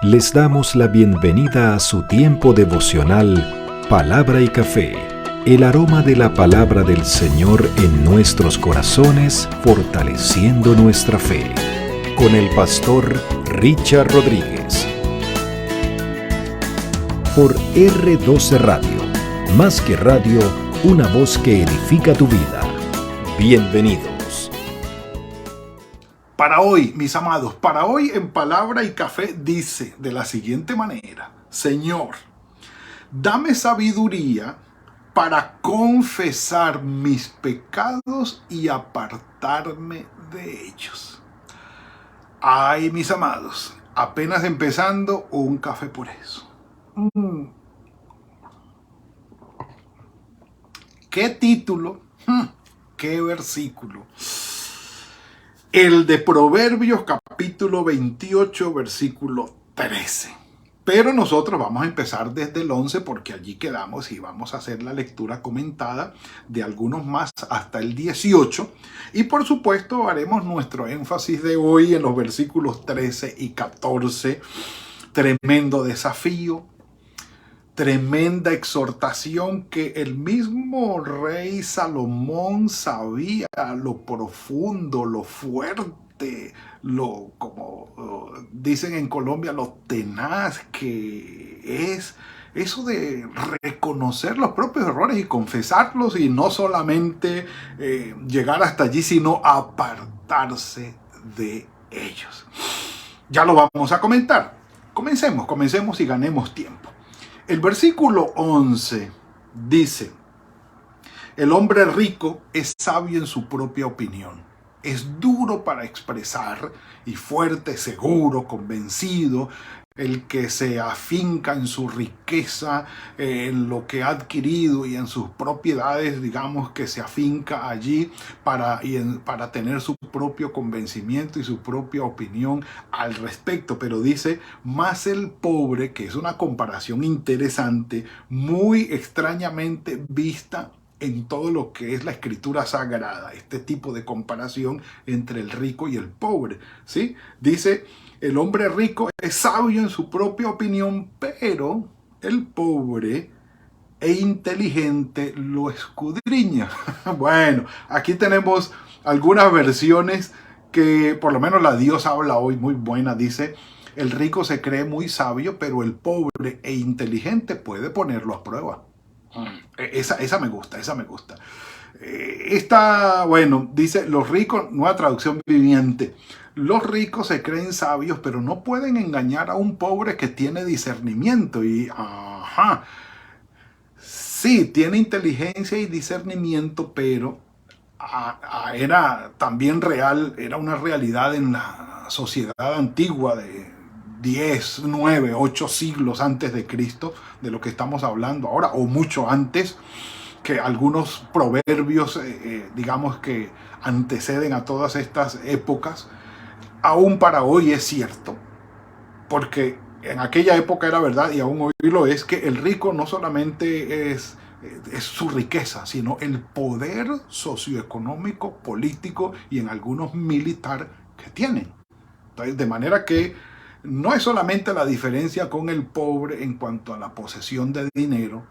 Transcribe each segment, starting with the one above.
Les damos la bienvenida a su tiempo devocional Palabra y Café, el aroma de la palabra del Señor en nuestros corazones, fortaleciendo nuestra fe. Con el pastor Richard Rodríguez. Por R12 Radio, más que radio, una voz que edifica tu vida. Bienvenidos. Para hoy, mis amados, para hoy en Palabra y Café dice de la siguiente manera: Señor, dame sabiduría para confesar mis pecados y apartarme de ellos. Ay, mis amados, apenas empezando, un café por eso. ¿Qué título? ¿Qué versículo? El de Proverbios capítulo 28, versículo 13. Pero nosotros vamos a empezar desde el 11 porque allí quedamos y vamos a hacer la lectura comentada de algunos más hasta el 18. Y por supuesto haremos nuestro énfasis de hoy en los versículos 13 y 14. Tremendo desafío, tremenda exhortación que el mismo rey Salomón sabía lo profundo, lo fuerte, como dicen en Colombia, lo tenaz que es eso de reconocer los propios errores y confesarlos, y no solamente llegar hasta allí, sino apartarse de ellos. Ya lo vamos a comentar. Comencemos y ganemos tiempo. El versículo 11 dice: el hombre rico es sabio en su propia opinión. Es duro para expresar y fuerte, seguro, convencido. El que se afinca en su riqueza, en lo que ha adquirido y en sus propiedades, digamos que se afinca allí para tener su propio convencimiento y su propia opinión al respecto. Pero dice, más el pobre, que es una comparación interesante, muy extrañamente vista en todo lo que es la escritura sagrada, este tipo de comparación entre el rico y el pobre, ¿sí? Dice, el hombre rico es sabio en su propia opinión, pero el pobre e inteligente lo escudriña. Bueno, aquí tenemos algunas versiones que por lo menos la Dios habla hoy, muy buena. Dice, el rico se cree muy sabio, pero el pobre e inteligente puede ponerlo a prueba. Esa me gusta. Bueno, dice, los ricos, nueva traducción viviente. Los ricos se creen sabios, pero no pueden engañar a un pobre que tiene discernimiento. Y, sí, tiene inteligencia y discernimiento, pero era también real, era una realidad en la sociedad antigua de 10, 9, 8 siglos antes de Cristo, de lo que estamos hablando ahora, o mucho antes, que algunos proverbios, digamos que anteceden a todas estas épocas. Aún para hoy es cierto, porque en aquella época era verdad y aún hoy lo es, que el rico no solamente es su riqueza, sino el poder socioeconómico, político y en algunos militar que tienen. Entonces, de manera que no es solamente la diferencia con el pobre en cuanto a la posesión de dinero,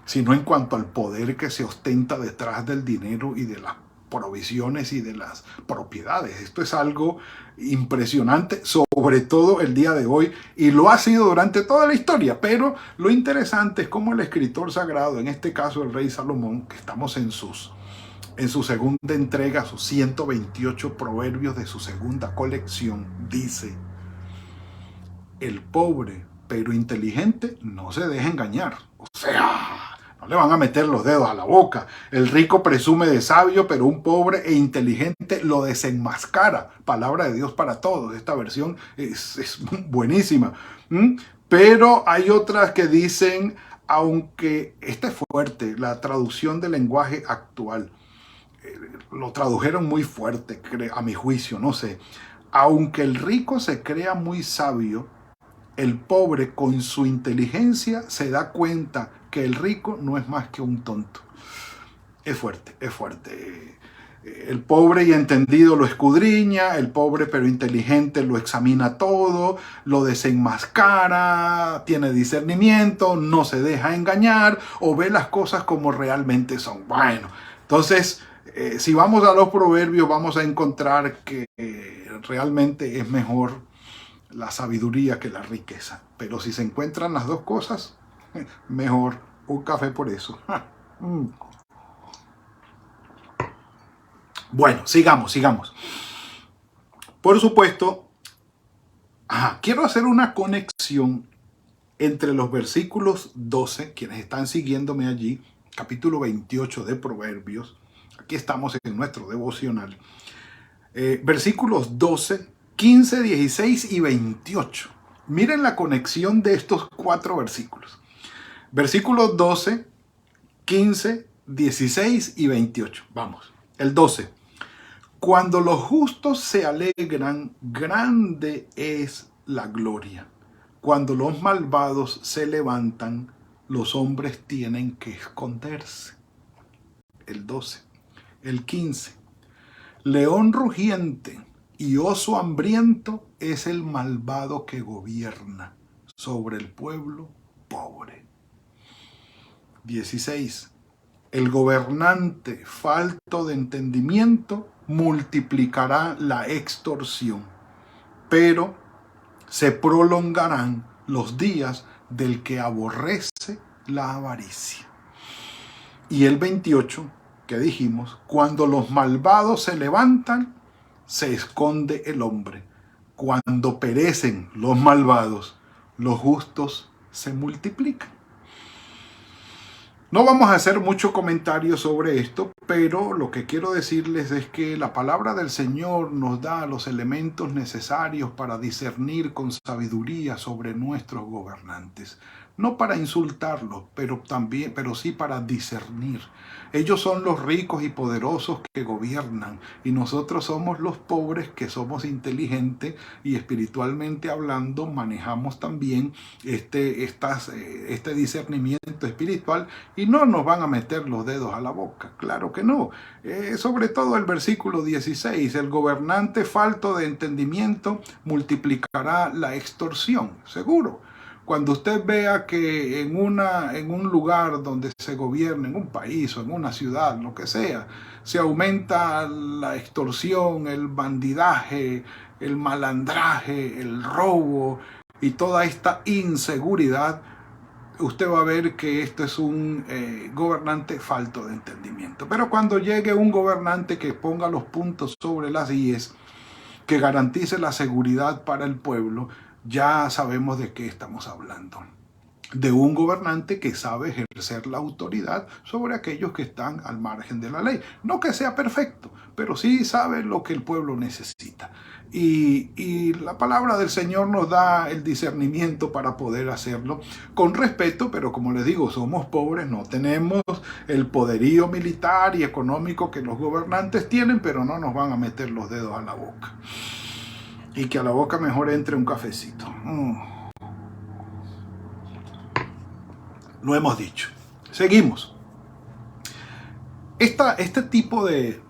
sino en cuanto al poder que se ostenta detrás del dinero y de las provisiones y de las propiedades. Esto es algo impresionante, sobre todo el día de hoy, y lo ha sido durante toda la historia. Pero lo interesante es cómo el escritor sagrado, en este caso el rey Salomón, que estamos en su segunda entrega, sus 128 proverbios de su segunda colección, dice, el pobre pero inteligente no se deja engañar. O sea, no le van a meter los dedos a la boca. El rico presume de sabio, pero un pobre e inteligente lo desenmascara. Palabra de Dios para todos. Esta versión es buenísima. Pero hay otras que dicen, aunque esta es fuerte, la traducción del lenguaje actual, lo tradujeron muy fuerte, a mi juicio, no sé. Aunque el rico se crea muy sabio, el pobre con su inteligencia se da cuenta que el rico no es más que un tonto. Es fuerte, es fuerte. El pobre y entendido lo escudriña, el pobre pero inteligente lo examina todo, lo desenmascara, tiene discernimiento, no se deja engañar o ve las cosas como realmente son. Bueno, entonces, si vamos a los proverbios, vamos a encontrar que realmente es mejor la sabiduría que la riqueza. Pero si se encuentran las dos cosas, mejor un café por eso. Bueno, sigamos. Por supuesto, quiero hacer una conexión entre los versículos 12, quienes están siguiéndome allí, capítulo 28 de Proverbios. Aquí estamos en nuestro devocional. Versículos 12, 15, 16 y 28. Miren la conexión de estos 4 versículos. Versículos 12, 15, 16 y 28. Vamos. El 12. Cuando los justos se alegran, grande es la gloria. Cuando los malvados se levantan, los hombres tienen que esconderse. El 12. El 15. León rugiente y oso hambriento es el malvado que gobierna sobre el pueblo pobre. 16. El gobernante falto de entendimiento multiplicará la extorsión, pero se prolongarán los días del que aborrece la avaricia. Y el 28, que dijimos, cuando los malvados se levantan, se esconde el hombre. Cuando perecen los malvados, los justos se multiplican. No vamos a hacer mucho comentario sobre esto, pero lo que quiero decirles es que la palabra del Señor nos da los elementos necesarios para discernir con sabiduría sobre nuestros gobernantes. No para insultarlos, pero sí para discernir. Ellos son los ricos y poderosos que gobiernan y nosotros somos los pobres que somos inteligentes y espiritualmente hablando manejamos también este discernimiento espiritual y no nos van a meter los dedos a la boca. Claro que no. Sobre todo el versículo 16, el gobernante falto de entendimiento multiplicará la extorsión. Seguro. Cuando usted vea que en un lugar donde se gobierna, en un país o en una ciudad, lo que sea, se aumenta la extorsión, el bandidaje, el malandraje, el robo y toda esta inseguridad, usted va a ver que esto es un gobernante falto de entendimiento. Pero cuando llegue un gobernante que ponga los puntos sobre las íes, que garantice la seguridad para el pueblo, ya sabemos de qué estamos hablando. De un gobernante que sabe ejercer la autoridad sobre aquellos que están al margen de la ley. No que sea perfecto, pero sí sabe lo que el pueblo necesita. Y la palabra del Señor nos da el discernimiento para poder hacerlo con respeto, pero como les digo, somos pobres, no tenemos el poderío militar y económico que los gobernantes tienen, pero no nos van a meter los dedos a la boca. Y que a la boca mejor entre un cafecito. Lo hemos dicho. Seguimos. Este tipo de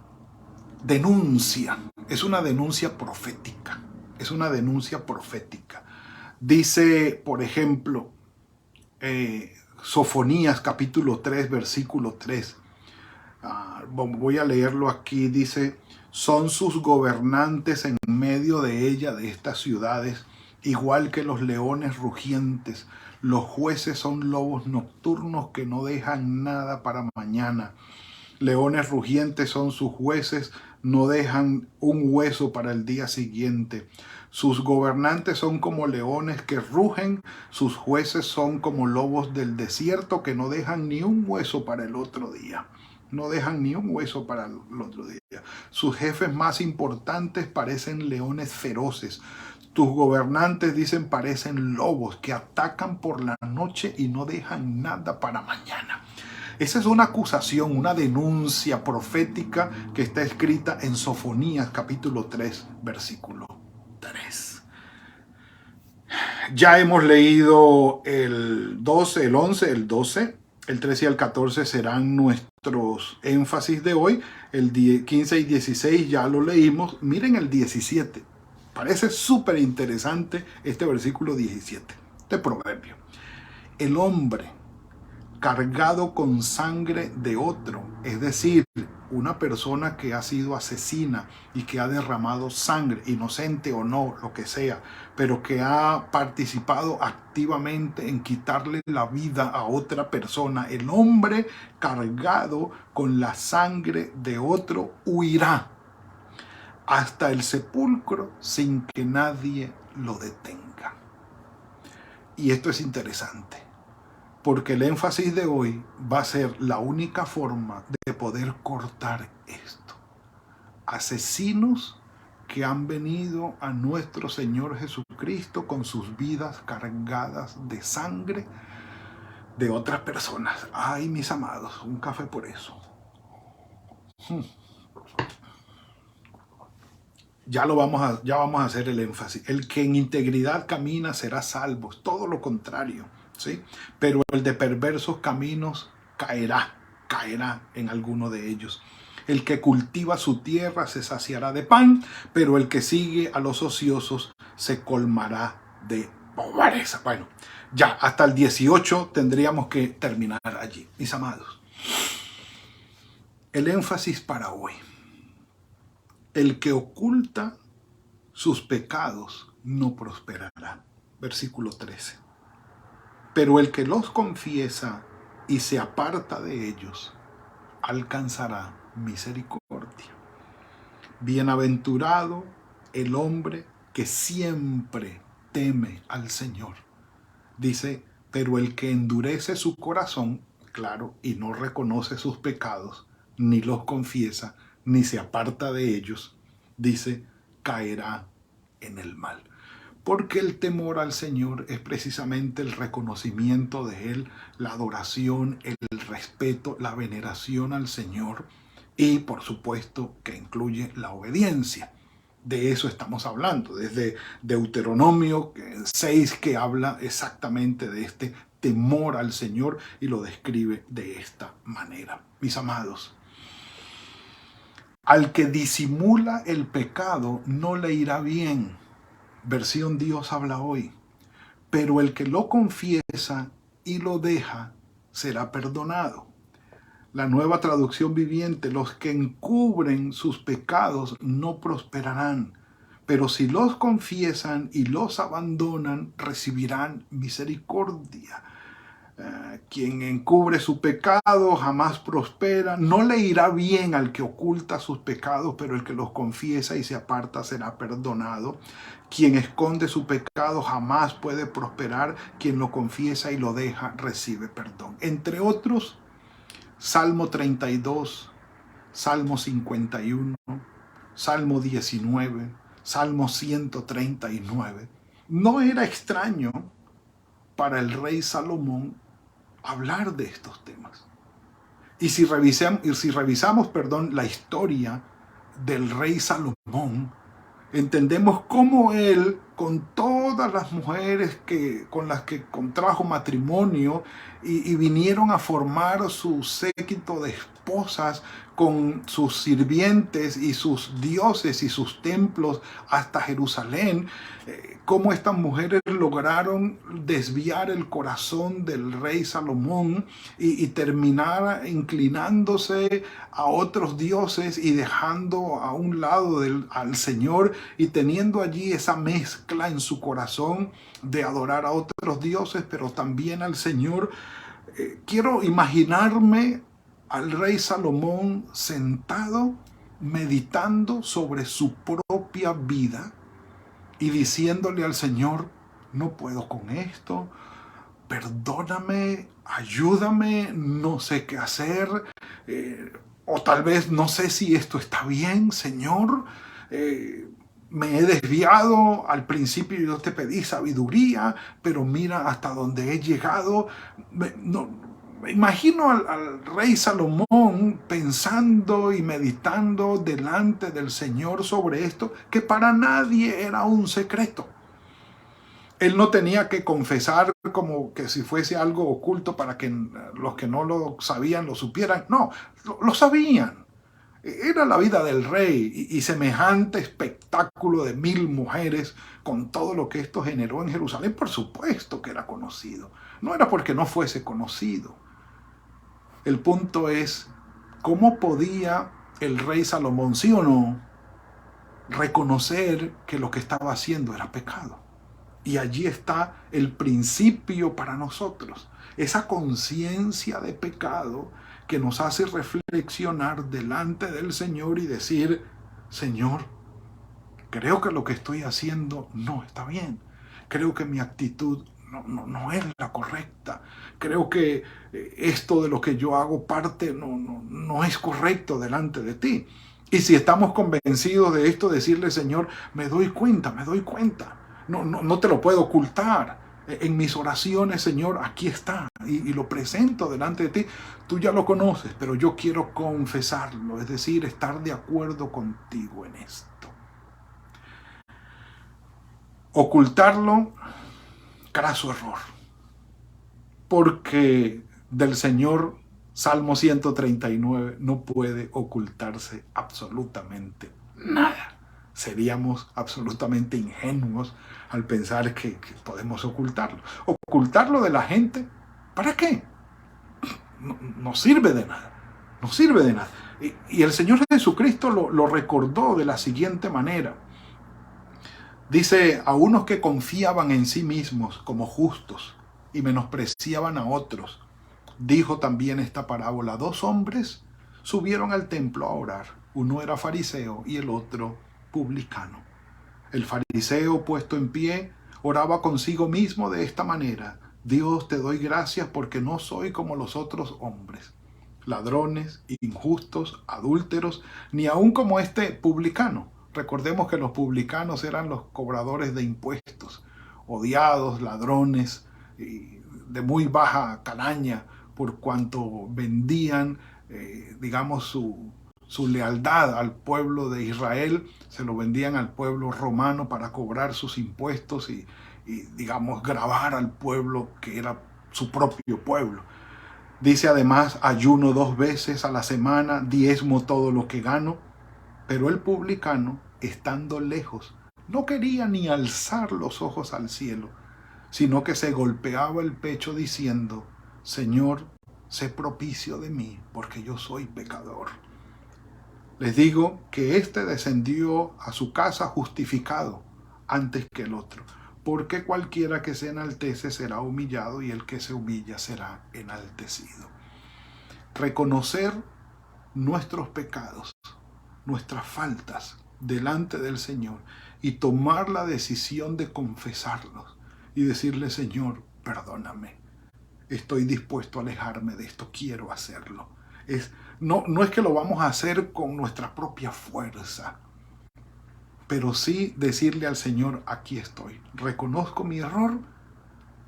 denuncia es una denuncia profética. Es una denuncia profética. Dice, por ejemplo, Sofonías capítulo 3, versículo 3. Voy a leerlo aquí. Dice: son sus gobernantes en medio de ella, de estas ciudades, igual que los leones rugientes. Los jueces son lobos nocturnos que no dejan nada para mañana. Leones rugientes son sus jueces, no dejan un hueso para el día siguiente. Sus gobernantes son como leones que rugen, sus jueces son como lobos del desierto que no dejan ni un hueso para el otro día. No dejan ni un hueso para el otro día. Sus jefes más importantes parecen leones feroces. Tus gobernantes, dicen, parecen lobos que atacan por la noche y no dejan nada para mañana. Esa es una acusación, una denuncia profética que está escrita en Sofonías capítulo 3, versículo 3. Ya hemos leído el 12, el 11, el 12, el 13 y el 14 serán nuestros énfasis de hoy, el 15 y 16 ya lo leímos. Miren el 17. Parece súper interesante este versículo 17 de Proverbio. El hombre cargado con sangre de otro, es decir, una persona que ha sido asesina y que ha derramado sangre, inocente o no, lo que sea, pero que ha participado activamente en quitarle la vida a otra persona, el hombre cargado con la sangre de otro huirá hasta el sepulcro sin que nadie lo detenga. Y esto es interesante, porque el énfasis de hoy va a ser la única forma de poder cortar esto. Asesinos que han venido a nuestro Señor Jesucristo con sus vidas cargadas de sangre de otras personas. Ay, mis amados, un café por eso. Ya vamos a hacer el énfasis. El que en integridad camina será salvo. Es todo lo contrario, ¿sí? Pero el de perversos caminos caerá en alguno de ellos. El que cultiva su tierra se saciará de pan, pero el que sigue a los ociosos se colmará de pobreza. Bueno, ya hasta el 18 tendríamos que terminar allí, mis amados. El énfasis para hoy. El que oculta sus pecados no prosperará. Versículo 13. Pero el que los confiesa y se aparta de ellos, alcanzará misericordia. Bienaventurado el hombre que siempre teme al Señor. Dice, pero el que endurece su corazón, claro, y no reconoce sus pecados, ni los confiesa, ni se aparta de ellos, dice, caerá en el mal. Porque el temor al Señor es precisamente el reconocimiento de Él, la adoración, el respeto, la veneración al Señor y, por supuesto, que incluye la obediencia. De eso estamos hablando, desde Deuteronomio 6, que habla exactamente de este temor al Señor y lo describe de esta manera. Mis amados, al que disimula el pecado no le irá bien. Versión Dios habla hoy. Pero el que lo confiesa y lo deja será perdonado. La Nueva Traducción Viviente, los que encubren sus pecados no prosperarán, pero si los confiesan y los abandonan, recibirán misericordia. Quien encubre su pecado jamás prospera. No le irá bien al que oculta sus pecados, pero el que los confiesa y se aparta será perdonado. Quien esconde su pecado jamás puede prosperar. Quien lo confiesa y lo deja recibe perdón. Entre otros, Salmo 32, Salmo 51, Salmo 19, Salmo 139. No era extraño para el rey Salomón hablar de estos temas. Y si revisamos la historia del rey Salomón, entendemos cómo él, con todas las mujeres con las que contrajo matrimonio y vinieron a formar su séquito de esposas, con sus sirvientes y sus dioses y sus templos hasta Jerusalén, cómo estas mujeres lograron desviar el corazón del rey Salomón y terminar inclinándose a otros dioses y dejando a un lado al Señor y teniendo allí esa mezcla en su corazón de adorar a otros dioses, pero también al Señor. Quiero imaginarme al rey Salomón sentado meditando sobre su propia vida y diciéndole al Señor, no puedo con esto, perdóname, ayúdame, no sé qué hacer, o tal vez no sé si esto está bien, Señor, me he desviado, al principio yo te pedí sabiduría, pero mira hasta dónde he llegado. Me imagino al rey Salomón pensando y meditando delante del Señor sobre esto, que para nadie era un secreto. Él no tenía que confesar como que si fuese algo oculto para que los que no lo sabían lo supieran. No, lo sabían. Era la vida del rey y semejante espectáculo de 1000 mujeres con todo lo que esto generó en Jerusalén, por supuesto que era conocido. No era porque no fuese conocido. El punto es, ¿cómo podía el rey Salomón, sí o no, reconocer que lo que estaba haciendo era pecado? Y allí está el principio para nosotros, esa conciencia de pecado que nos hace reflexionar delante del Señor y decir, Señor, creo que lo que estoy haciendo no está bien, creo que mi actitud no es la correcta, creo que esto de lo que yo hago parte no es correcto delante de ti. Y si estamos convencidos de esto, decirle, Señor, me doy cuenta, no te lo puedo ocultar. En mis oraciones, Señor, aquí está y lo presento delante de ti. Tú ya lo conoces, pero yo quiero confesarlo, es decir, estar de acuerdo contigo en esto. Ocultarlo, craso error, porque del Señor, Salmo 139, no puede ocultarse absolutamente nada. Seríamos absolutamente ingenuos al pensar que podemos ocultarlo. Ocultarlo de la gente, ¿para qué? No sirve de nada. No sirve de nada. Y el Señor Jesucristo lo recordó de la siguiente manera. Dice, a unos que confiaban en sí mismos como justos y menospreciaban a otros, dijo también esta parábola: 2 hombres subieron al templo a orar. Uno era fariseo y el otro publicano. El fariseo, puesto en pie, oraba consigo mismo de esta manera: Dios, te doy gracias porque no soy como los otros hombres, ladrones, injustos, adúlteros, ni aun como este publicano. Recordemos que los publicanos eran los cobradores de impuestos, odiados, ladrones, de muy baja calaña, por cuanto vendían, digamos, su lealtad al pueblo de Israel, se lo vendían al pueblo romano para cobrar sus impuestos y digamos, gravar al pueblo que era su propio pueblo. Dice además, ayuno 2 veces a la semana, diezmo todo lo que gano. Pero el publicano, estando lejos, no quería ni alzar los ojos al cielo, sino que se golpeaba el pecho diciendo: Señor, sé propicio de mí, porque yo soy pecador. Les digo que éste descendió a su casa justificado antes que el otro, porque cualquiera que se enaltece será humillado y el que se humilla será enaltecido. Reconocer nuestros pecados, nuestras faltas delante del Señor y tomar la decisión de confesarlos y decirle: Señor, perdóname, estoy dispuesto a alejarme de esto, quiero hacerlo. No es que lo vamos a hacer con nuestra propia fuerza, pero sí decirle al Señor: aquí estoy, reconozco mi error,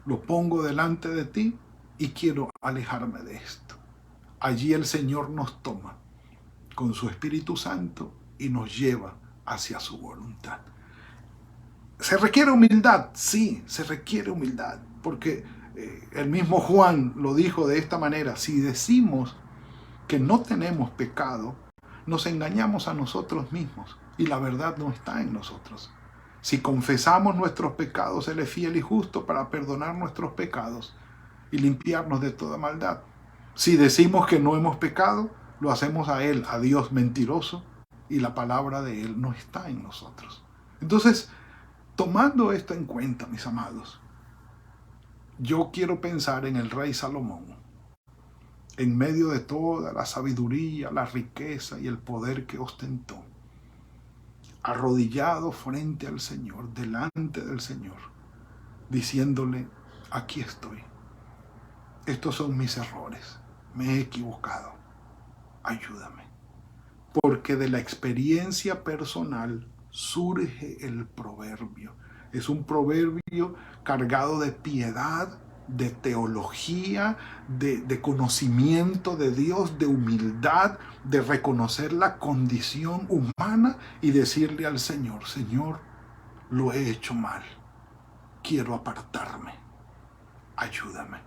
lo pongo delante de ti y quiero alejarme de esto. Allí el Señor nos toma con su Espíritu Santo y nos lleva hacia su voluntad. ¿Se requiere humildad? Sí, se requiere humildad, porque el mismo Juan lo dijo de esta manera: si decimos que no tenemos pecado, nos engañamos a nosotros mismos y la verdad no está en nosotros. Si confesamos nuestros pecados, Él es fiel y justo para perdonar nuestros pecados y limpiarnos de toda maldad. Si decimos que no hemos pecado, lo hacemos a Él, a Dios, mentiroso, y la palabra de Él no está en nosotros. Entonces, tomando esto en cuenta, mis amados, yo quiero pensar en el rey Salomón, en medio de toda la sabiduría, la riqueza y el poder que ostentó, arrodillado frente al Señor, delante del Señor, diciéndole: aquí estoy, estos son mis errores, me he equivocado, ayúdame. Porque de la experiencia personal surge el proverbio. Es un proverbio cargado de piedad, de teología, de conocimiento de Dios, de humildad, de reconocer la condición humana y decirle al Señor: Señor, lo he hecho mal, quiero apartarme. Ayúdame.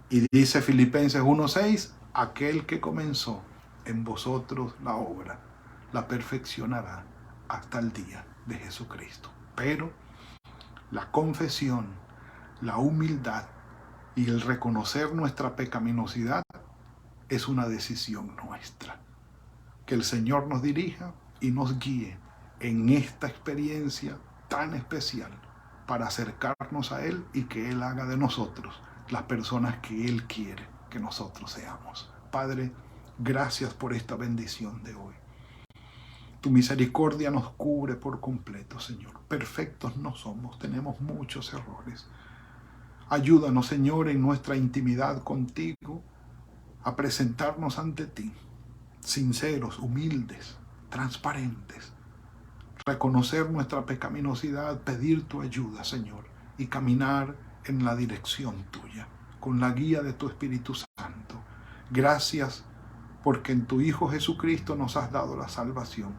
Y dice Filipenses 1:6, aquel que comenzó en vosotros la obra, la perfeccionará hasta el día de Jesucristo. Pero la confesión, la humildad y el reconocer nuestra pecaminosidad es una decisión nuestra. Que el Señor nos dirija y nos guíe en esta experiencia tan especial para acercarnos a Él y que Él haga de nosotros las personas que Él quiere que nosotros seamos. Padre, gracias por esta bendición de hoy. Tu misericordia nos cubre por completo, Señor. Perfectos no somos, tenemos muchos errores. Ayúdanos, Señor, en nuestra intimidad contigo a presentarnos ante ti, sinceros, humildes, transparentes. Reconocer nuestra pecaminosidad, pedir tu ayuda, Señor, y caminar en la dirección tuya, con la guía de tu Espíritu Santo. Gracias porque en tu Hijo Jesucristo nos has dado la salvación.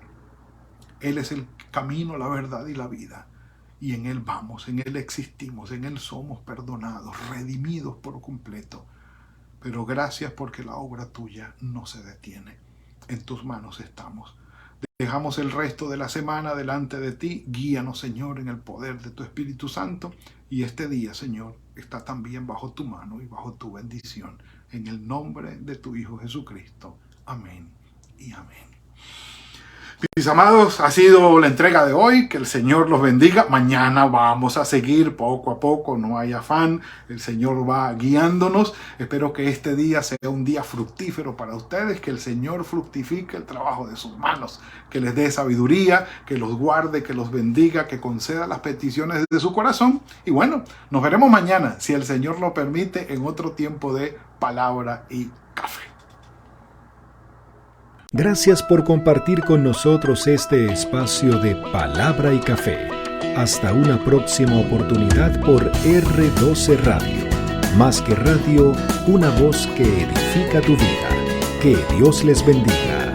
Él es el camino, la verdad y la vida. Y en Él vamos, en Él existimos, en Él somos perdonados, redimidos por completo. Pero gracias porque la obra tuya no se detiene. En tus manos estamos. Dejamos el resto de la semana delante de ti. Guíanos, Señor, en el poder de tu Espíritu Santo. Y este día, Señor, está también bajo tu mano y bajo tu bendición. En el nombre de tu Hijo Jesucristo. Amén y amén. Mis amados, ha sido la entrega de hoy. Que el Señor los bendiga. Mañana vamos a seguir poco a poco, no hay afán. El Señor va guiándonos. Espero que este día sea un día fructífero para ustedes. Que el Señor fructifique el trabajo de sus manos. Que les dé sabiduría, que los guarde, que los bendiga, que conceda las peticiones de su corazón. Y bueno, nos veremos mañana, si el Señor lo permite, en otro tiempo de Palabra y Café. Gracias por compartir con nosotros este espacio de Palabra y Café. Hasta una próxima oportunidad por R12 Radio. Más que radio, una voz que edifica tu vida. Que Dios les bendiga.